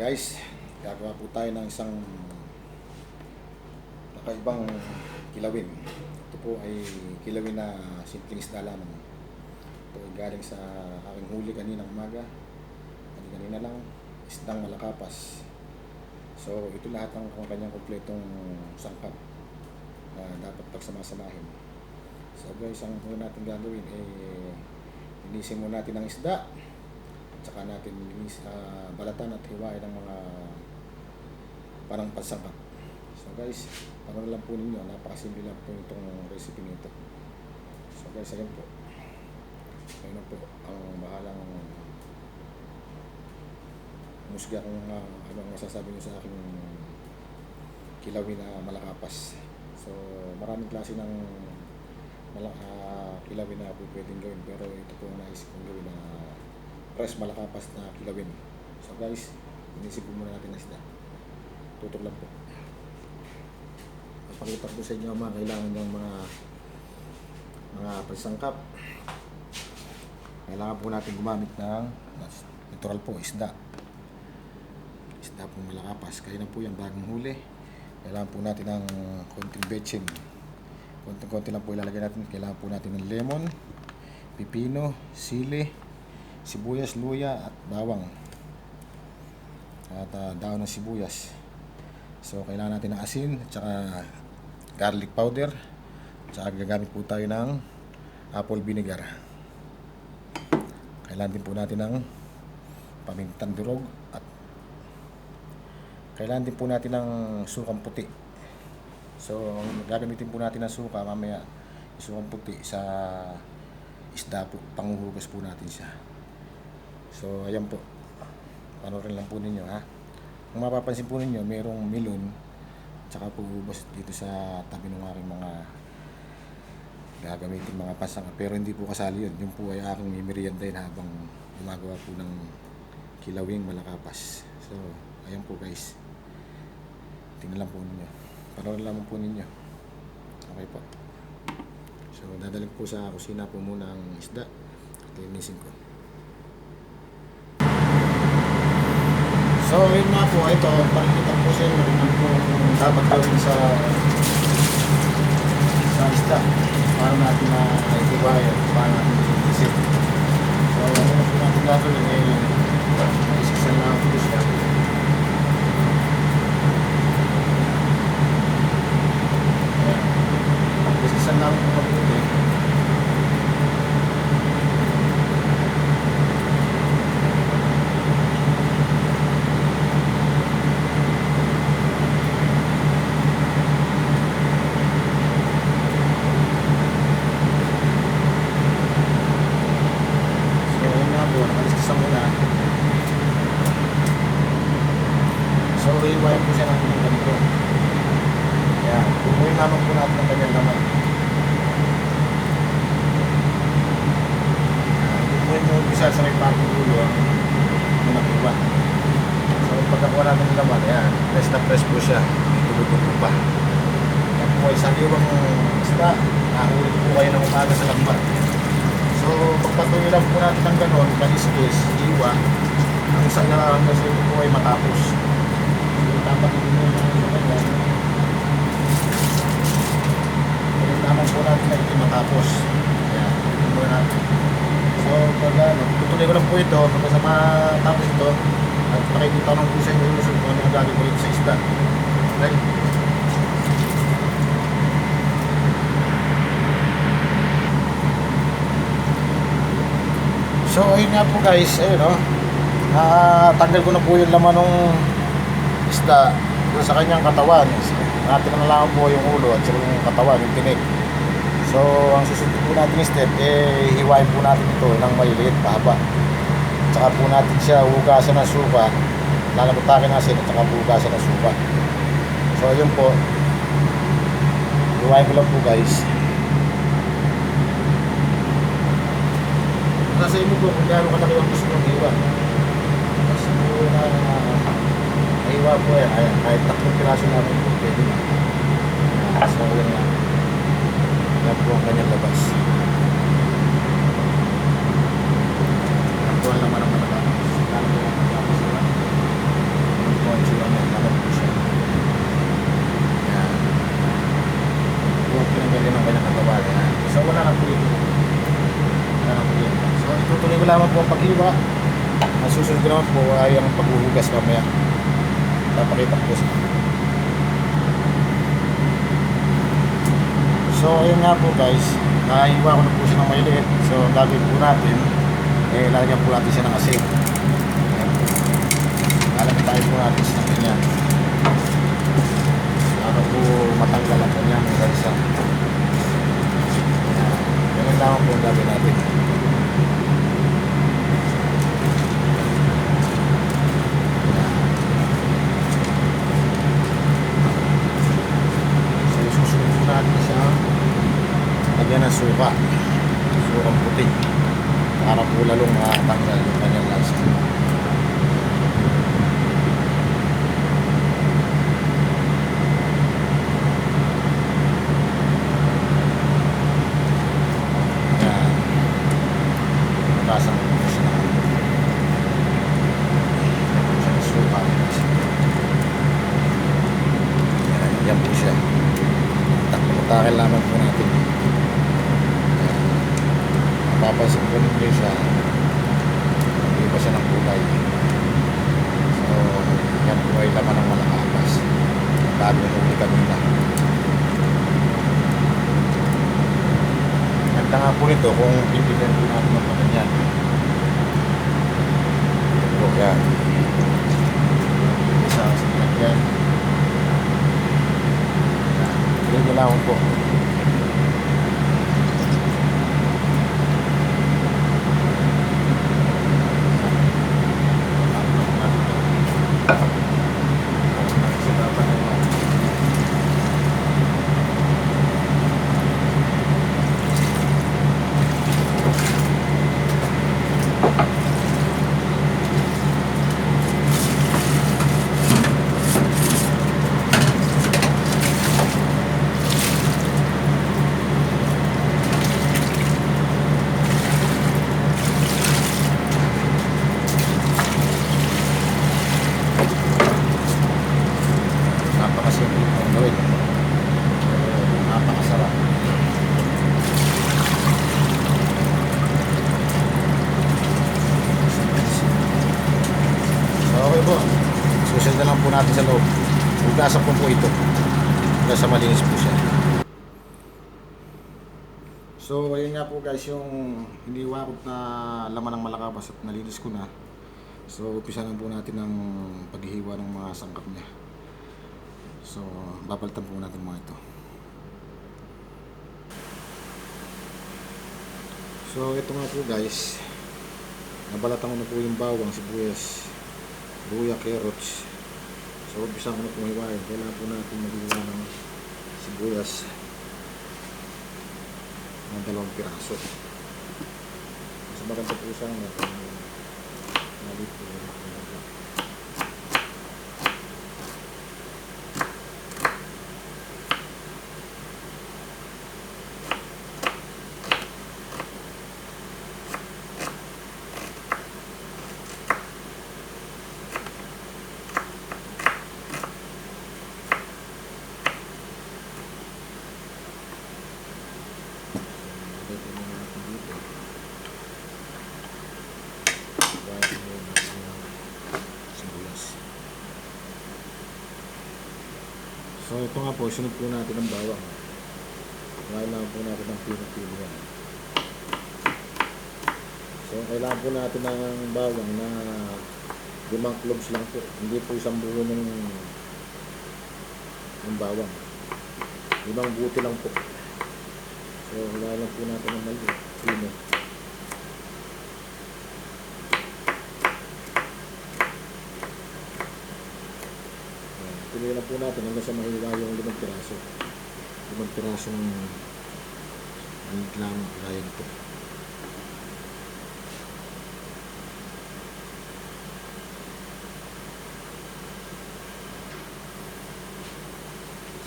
Guys, gagawa po tayo ng isang nakaibang kilawin. Ito po ay kilawin na simpleng isda lamang. Ito ay galing sa aking huli kaninang umaga. Kanina lang, isdang malakapas. So ito lahat ng kanyang kompletong sangkap na dapat pagsamasamahin. So guys, ang una natin gagawin ay linisin muna natin ang isda. Tsaka natin balatan at hiwain ng mga parang pansangkap. So guys, parang lang po ninyo, napakasimple lang po itong recipe nito. So guys, ayun po. Ayun po ang bahalang musga kung ano ang masasabi nyo sa aking kilawin na malakapas. So maraming klase ng kilawin na po pwedeng gawin, pero ito po ang naisip kong gawin na fresh malakapas na kilawin. So guys, inisip muna natin na isda. Tutok lang po. Papakita ko sa inyo ang mga kailangan ng mga pansangkap. Kailangan po natin gumamit ng natural po, isda. Isda po malakapas. Kaya na po yung bagong huli. Kailangan po natin ng konting betchin. Konting-konti lang po ilalagay natin. Kailangan po natin ng lemon, pipino, sili, sibuyas, luya at bawang at daon ng sibuyas. So kailangan natin ng asin at saka garlic powder, at saka gagamit po tayo ng apple vinegar. Kailangan din po natin ng pamintang durog at kailangan din po natin ng sukang puti. So gagamitin po natin ng suka mamaya, sukang puti sa isda po, panghuhugas po natin siya. So ayan po, panoorin lang po ninyo ha. Kung mapapansin po ninyo, mayroong melon tsaka po ubas dito sa tabi ng aking mga gagamitin mga pansangkap, pero hindi po kasali yun. Yung po ay aking mimeriendahin habang gumagawa po ng kilawing malakapas. So ayan po guys, tingnan lang po ninyo, panoorin lang po ninyo. Okay po. So dadalhin po sa kusina po muna ang isda at linisin ko. So yun nga po, ito, pakikita po sa inyo ano po dapat gawin sa isda para natin na itibayan, para natin iisip. So ano po natin gagawin ay isisan lang po siya. Ayan, isisan lang po mabuti. So, iwain po siya ng ganito. Ayan, bubuhin naman po natin ng ganyan naman. Bubuhin mo isa sa may parking ulo ang nakuha. So, pagkakuha natin ng laman, ayan, press na press po siya. Tulog-tulog pa. Ayan po, isang iwang isda, nahuli po kayo ng umaga sa lambat. So, pagpatuloy lang po natin ng ganon, kaliskis, iwa, ang isang nararamdaman sa ito po ay matapos. Dapat hindi mo na ito kanya. Kailangan po natin na ito matapos. Ayan, ito muna natin. So, tutuloy ko lang po ito hanggang sa matapos ito at pakikita ko lang po sa inyo yung kung ano ang gagawin ko ito sa isda. Okay? So, ayun nga po guys, ayun o. Tanggal ko na po yung laman ng isda sa kanyang katawan. Natin na lang po yung ulo at saka yung katawan, yung tinik. So ang susunod po natin step hiwain po natin ito ng maliliit pahaba. Tsaka po natin siya hugasan ng suka, lalabutakin ng asin at saka hugasan ng suka. So yun po, hiwain ko lang po guys. Nasa inyo po kung gaano kalaki ang gusto ng hiwa. Kasi po na hiwa po yan, ayan, kahit 3 piraso namin po pwede na. So yun na, yan po ang kanyang labas. Yan po ang laman ng malabas. wala na po ito. Wala na po yun. So itutuloy ko lamang po ang paghiwa. Ang susunod ko naman po ay ang paghuhugas mamaya. Papakita ko sa inyo. So ayun nga po guys, nahiwa ko na po siya ng maliliit. So gagawin po natin, lalagyan po natin siya ng asin. Lalagyan tayo po natin siya ng ganyan. Para po matanggal ang kanyang galsa. Ganyan lang po ang gagawin natin. So susunod po natin siya. Lagyan ng suka. Sukang puti. Para po lalong matanggal yung kanyang lasa. Yan. Lasang po siya. Suka. Yan po siya. Takil lamang po natin. Mapapansin ko ninyo siya, hindi pa siya ng kulay. So yan po ay laman ng malakapas bago huli kanina. Ganda nga po nito kung pipilihan po natin ng ganyan. Ito po yan, isa sa pinagyan. Yan, gilawin po. Napakasimple ang gawin. Napakasarap. So okay po. Susunod na lang po natin sa loob. Hugasan po ito. Hugasan malinis po siya. So ayun nga po guys, yung hiniwakot na laman ng malakabas at nalinis ko na. So umpisa na po natin ang paghihiwa ng mga sangkap niya. So babalitan po natin mga ito. So ito nga po guys, nabalatan ko na po yung bawang, sibuyas, luya, carrots. So umpisa ko na po hiwain. Kailangan po natin maghiwa ng sibuyas ng 2 piraso. Mas maganda po siya na nalito. So ito nga po, sunod po natin ang bawang. Kailangan po natin ng pilo-pilo yan. So kailangan po natin ng bawang na 5 cloves lang po. Hindi po isang buo ng bawang. 5 buti lang po. So kailangan po natin ng maliit. Pino. Tuloy lang po natin hanggang sa mahiwa yung 5 piraso. 5 piraso ng lang gaya nito.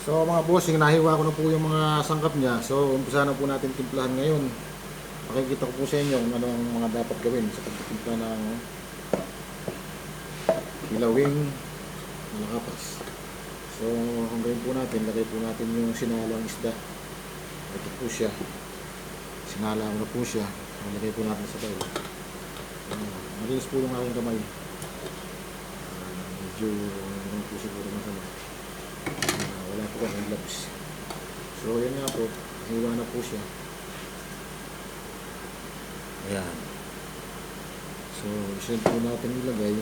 So mga bossing, nahiwa ko na po yung mga sangkap niya. So umpisa na po natin timplahan ngayon. Makikita ko po sa inyo kung ano ang mga dapat gawin sa pagtimpla ng kilawing malakapas. So hanggang po natin, lagay po natin yung sinalang isda. Ito po siya. Sinala ko na po siya. Nalagay po natin sa bowl. Malinis po yung aking kamay. Medyo ano po siguro masama. Wala po kang gloves. So yan nga po, hiwa na po siya. Ayan. So isunod po natin ilagay.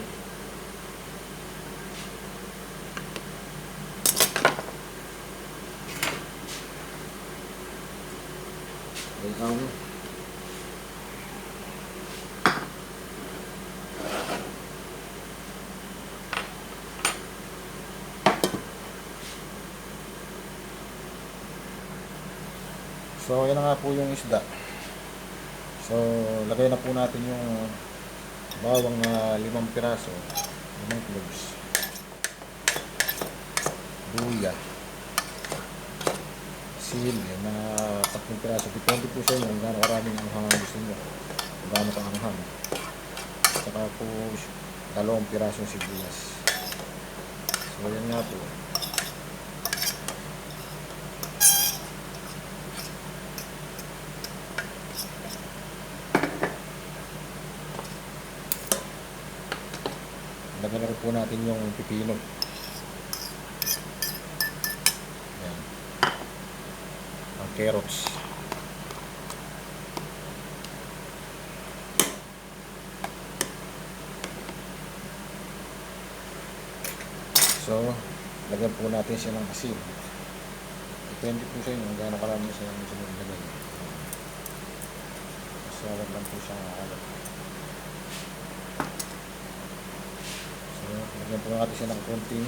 Ayan. So, yan na nga po yung isda. So, lagay na po natin yung bawang na 5 piraso. 5 cloves. Luya. Sili na 3 piraso. Depende po sa inyo kung gaano karaming anghang gusto nyo. Kung gaano ka anghang. Saka po 2 pirasong sibuyas. So, yan nga po. Lagyan na rin po natin yung pipino. Ayan. Ang carrots. So, lagyan po natin siya ng asin. Depende po sa inyo kung gaano karami siya yung sinulagay. So, wag lang po siya alat. Lagyan po natin siya ng konting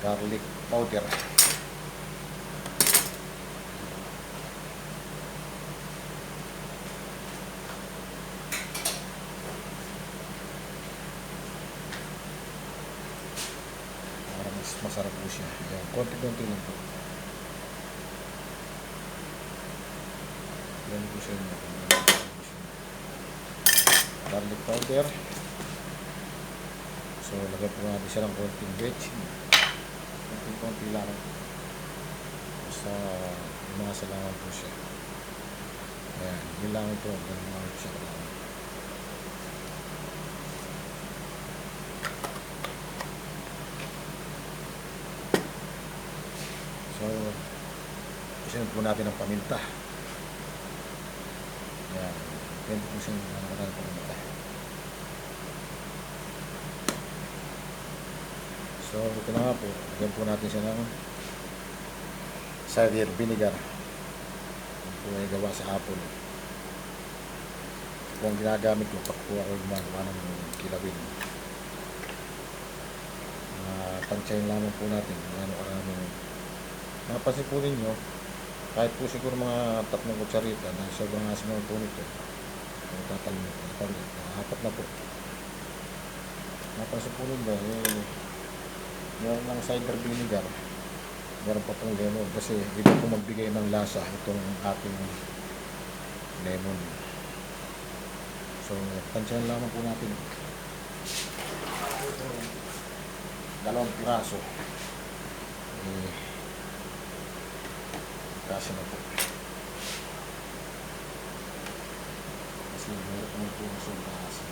garlic powder. Para mas masarap po siya. Ayan, konti-konti lang po. Ayan po siya. Garlic powder. So, lagyan po natin siya ng konting veggie. Konting-konti lang. Basta umasa lang po siya. Ayan, yun lang ito. Ganun lang po siya. So, isunod po natin ang paminta. Ayan, depende po siya ng paminta. So, ito na nga po. Lagyan po natin siya ng cider vinegar. Ito po ay gawa sa apple. Ito po ang ginagamit ko pag po ako gumagawa ng kilawin. Tansyahin lamang po natin kung ano karaming. Napansin po ninyo, kahit po siguro mga 3 kutsarita dahil sobrang asim naman po nito. Tatalmit. 4 na po. Napansin po ninyo, meron ng cider vinegar, meron pa pong lemon kasi iba po magbigay ng lasa itong ating lemon. So, tansyahan lamang po natin 2 piraso kasi na po kasi meron po na sobrang asin.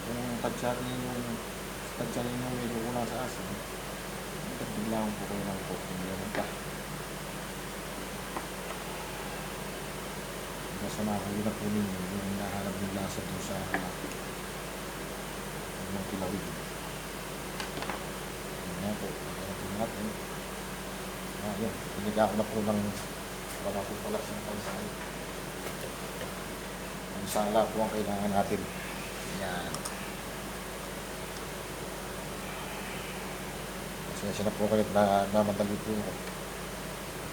Kung tansyahin yung medyo kulang sa asin, biglang po kayo ng coating lemon pa. Basta makakuli na po ninyo yung hinahanap ng lasa doon sa mga kilawin. Yan nga po, pagkakapin natin. Yan, piniga ko na po ng wala po pala siyang pansala. Pansala po ang kailangan natin. Yan. Kasi na po kayo na namadali po ako.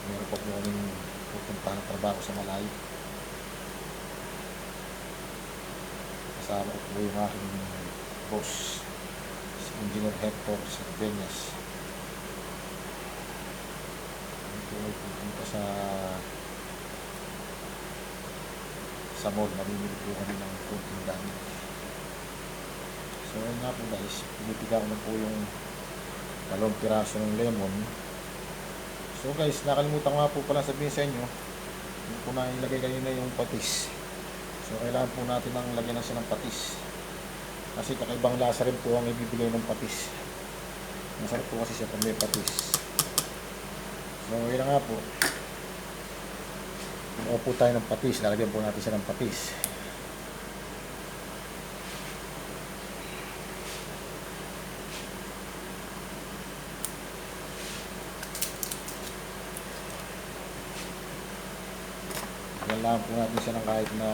Meron po po kaming pupuntahan ng trabaho sa malayo. Kasama ko po yung aking boss, si Engineer Hector Sarbeñas. Ito ay pupunta sa mall. Namimili po kami ng konting gamit. So yun nga po guys, pinipiga ko na po yung 2 piraso ng lemon. So guys, nakalimutan ko nga po pala sabihin sa inyo, yung po na ilagay kanina yung patis. So kailangan po natin ng lagyan na siya ng patis. Kasi kakaibang lasa rin po ang ibibigay ng patis. Masarap po kasi siya pag may patis. So yun na nga po. Kumuha po tayo ng patis. Lalagyan po natin siya ng patis. Kailangan po natin siya ng kahit na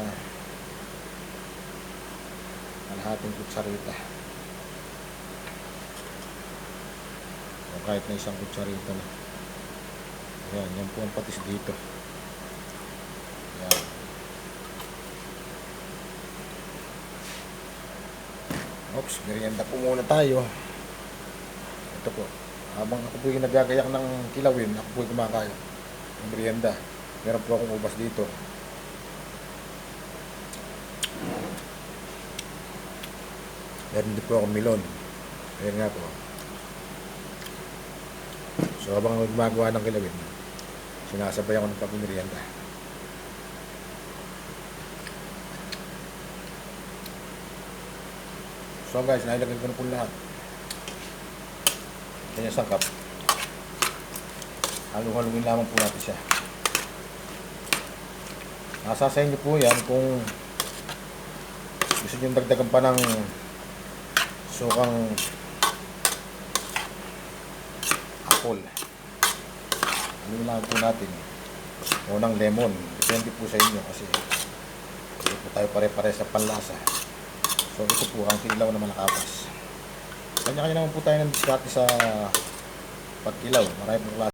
kalahating kutsarita. O kahit na isang kutsarita na. Ayan, yan po ang patis dito. Ayan. Oops, merienda po muna tayo. Ito po. Habang ako po yung nagagayak ng kilawin, ako po yung kumakain ng merienda. Meron po akong ubas dito. Meron din po akong milon. Ayan nga po. So habang gumagawa ng kilawin, sinasabay ako ng pag-merienda. So guys, nailagay ko na po lahat. Kanya sangkap. Halo-haluin lamang po natin siya. Nasa sa inyo po yan kung gusto nyo dagdagan pa ng sukang apple. Haluin lang po natin. Unang lemon. Depende po sa inyo kasi hindi po tayo pare-pare sa panlasa. So ito po ang kilaw na malakapas. Kanya-kanya naman po tayo ng diskarte sa pagkilaw. Marami pong klase.